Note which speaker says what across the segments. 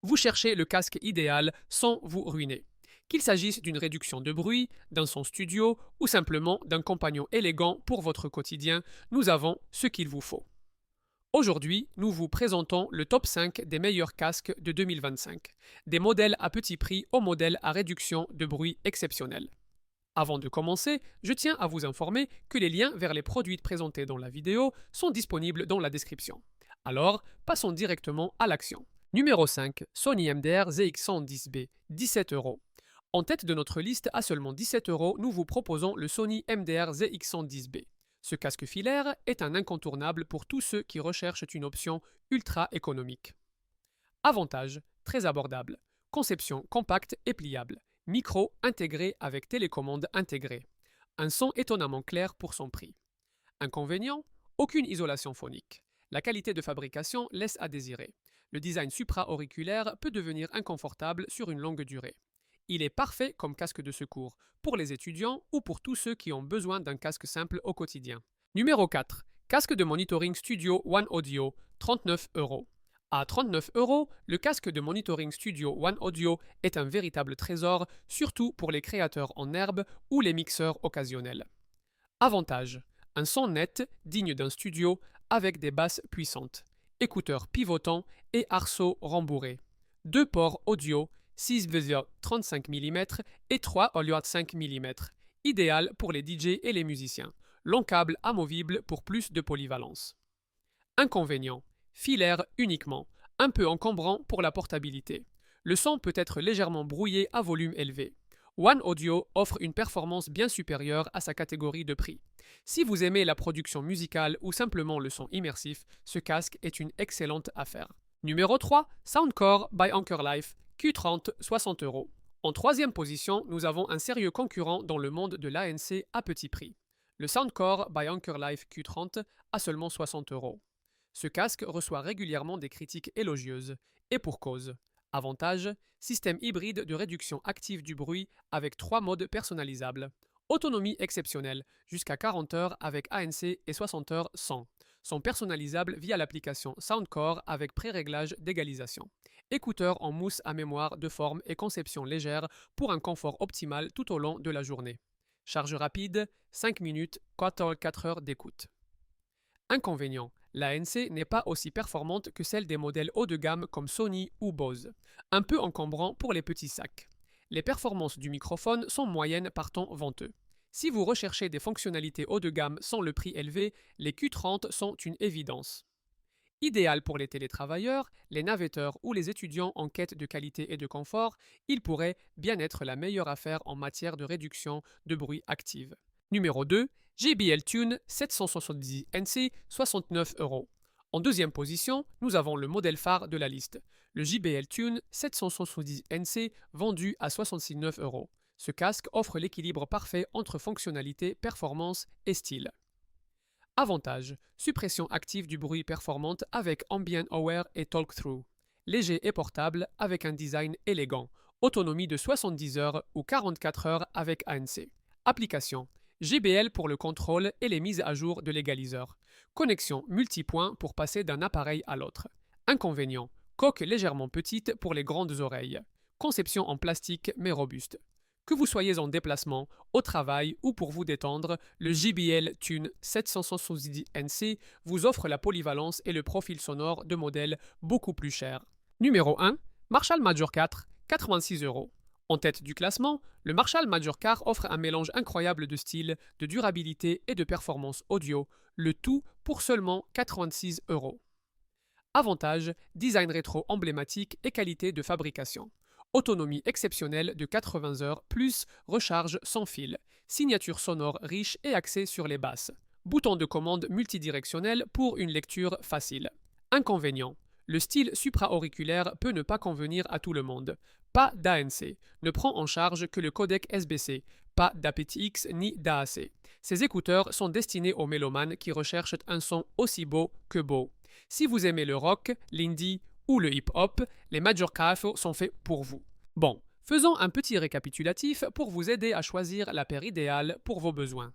Speaker 1: Vous cherchez le casque idéal sans vous ruiner. Qu'il s'agisse d'une réduction de bruit, d'un son studio ou simplement d'un compagnon élégant pour votre quotidien, nous avons ce qu'il vous faut. Aujourd'hui, nous vous présentons le top 5 des meilleurs casques de 2025, des modèles à petit prix aux modèles à réduction de bruit exceptionnelle. Avant de commencer, je tiens à vous informer que les liens vers les produits présentés dans la vidéo sont disponibles dans la description. Alors, passons directement à l'action. Numéro 5, Sony MDR ZX110B, 17 euros. En tête de notre liste, à seulement 17 euros, nous vous proposons le Sony MDR ZX110B. Ce casque filaire est un incontournable pour tous ceux qui recherchent une option ultra économique. Avantages, très abordable. Conception compacte et pliable. Micro intégré avec télécommande intégrée. Un son étonnamment clair pour son prix. Inconvénient, aucune isolation phonique. La qualité de fabrication laisse à désirer. Le design supra-auriculaire peut devenir inconfortable sur une longue durée. Il est parfait comme casque de secours, pour les étudiants ou pour tous ceux qui ont besoin d'un casque simple au quotidien. Numéro 4. Casque de monitoring Studio One Audio, 39 euros. À 39 euros, le casque de monitoring Studio One Audio est un véritable trésor, surtout pour les créateurs en herbe ou les mixeurs occasionnels. Avantage, un son net, digne d'un studio, avec des basses puissantes. Écouteurs pivotants et arceaux rembourrés. Deux ports audio, 6,35 mm et 3,5 mm. Idéal pour les DJ et les musiciens. Long câble amovible pour plus de polyvalence. Inconvénient, filaire uniquement, un peu encombrant pour la portabilité. Le son peut être légèrement brouillé à volume élevé. One Audio offre une performance bien supérieure à sa catégorie de prix. Si vous aimez la production musicale ou simplement le son immersif, ce casque est une excellente affaire. Numéro 3, Soundcore by Ankerlife, Q30, 60 euros. En troisième position, nous avons un sérieux concurrent dans le monde de l'ANC à petit prix. Le Soundcore by Ankerlife Q30 à seulement 60 euros. Ce casque reçoit régulièrement des critiques élogieuses, et pour cause. Avantage, système hybride de réduction active du bruit avec 3 modes personnalisables. Autonomie exceptionnelle, jusqu'à 40 heures avec ANC et 60 heures sans. Sont personnalisables via l'application Soundcore avec pré-réglage d'égalisation. Écouteurs en mousse à mémoire de forme et conception légère pour un confort optimal tout au long de la journée. Charge rapide, 5 minutes, 4 heures d'écoute. Inconvénient, l'ANC n'est pas aussi performante que celle des modèles haut de gamme comme Sony ou Bose, un peu encombrant pour les petits sacs. Les performances du microphone sont moyennes par temps venteux. Si vous recherchez des fonctionnalités haut de gamme sans le prix élevé, les Q30 sont une évidence. Idéal pour les télétravailleurs, les navetteurs ou les étudiants en quête de qualité et de confort, il pourrait bien être la meilleure affaire en matière de réduction de bruit active. Numéro 2, JBL Tune 770 NC, 69 euros. En deuxième position, nous avons le modèle phare de la liste, le JBL Tune 770 NC vendu à 69 euros. Ce casque offre l'équilibre parfait entre fonctionnalité, performance et style. Avantage, suppression active du bruit performante avec Ambient Aware et Talk-Through. Léger et portable avec un design élégant. Autonomie de 70 heures ou 44 heures avec ANC. Application, JBL pour le contrôle et les mises à jour de l'égaliseur. Connexion multipoint pour passer d'un appareil à l'autre. Inconvénient, coque légèrement petite pour les grandes oreilles. Conception en plastique mais robuste. Que vous soyez en déplacement, au travail ou pour vous détendre, le JBL Tune 770 NC vous offre la polyvalence et le profil sonore de modèles beaucoup plus chers. Numéro 1, Marshall Major 4, 86 euros. En tête du classement, le Marshall Major 4 offre un mélange incroyable de style, de durabilité et de performance audio, le tout pour seulement 86 euros. Avantage, design rétro emblématique et qualité de fabrication. Autonomie exceptionnelle de 80 heures plus recharge sans fil. Signature sonore riche et axée sur les basses. Bouton de commande multidirectionnel pour une lecture facile. Inconvénient. Le style supra-auriculaire peut ne pas convenir à tout le monde. Pas d'ANC. Ne prend en charge que le codec SBC. Pas d'aptX ni d'AAC. Ces écouteurs sont destinés aux mélomanes qui recherchent un son aussi beau que beau. Si vous aimez le rock, l'indie ou le hip-hop, les Major KF sont faits pour vous. Bon, faisons un petit récapitulatif pour vous aider à choisir la paire idéale pour vos besoins.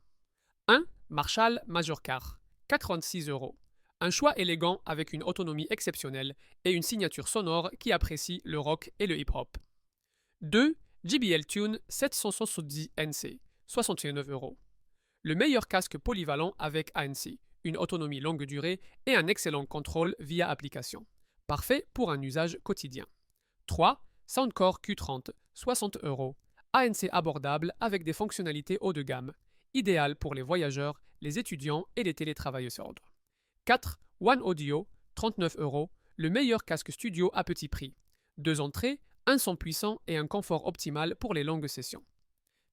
Speaker 1: 1. Marshall Major Car, 86 euros. Un choix élégant avec une autonomie exceptionnelle et une signature sonore qui apprécie le rock et le hip-hop. 2. JBL Tune 770 NC, 69 euros. Le meilleur casque polyvalent avec ANC, une autonomie longue durée et un excellent contrôle via application. Parfait pour un usage quotidien. 3. Soundcore Q30, 60 euros. ANC abordable avec des fonctionnalités haut de gamme, idéal pour les voyageurs, les étudiants et les télétravailleurs. 4. One Audio, 39 euros. Le meilleur casque studio à petit prix. 2 entrées, un son puissant et un confort optimal pour les longues sessions.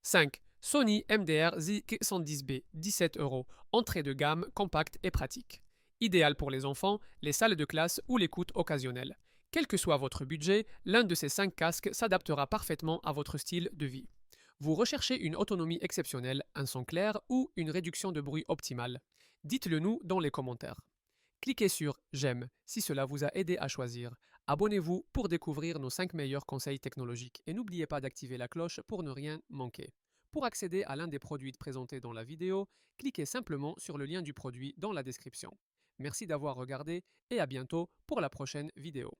Speaker 1: 5. Sony MDR Z110B, 17 euros. Entrée de gamme, compacte et pratique. Idéal pour les enfants, les salles de classe ou l'écoute occasionnelle. Quel que soit votre budget, l'un de ces 5 casques s'adaptera parfaitement à votre style de vie. Vous recherchez une autonomie exceptionnelle, un son clair ou une réduction de bruit optimale? Dites-le nous dans les commentaires. Cliquez sur J'aime si cela vous a aidé à choisir. Abonnez-vous pour découvrir nos 5 meilleurs conseils technologiques et n'oubliez pas d'activer la cloche pour ne rien manquer. Pour accéder à l'un des produits présentés dans la vidéo, cliquez simplement sur le lien du produit dans la description. Merci d'avoir regardé et à bientôt pour la prochaine vidéo.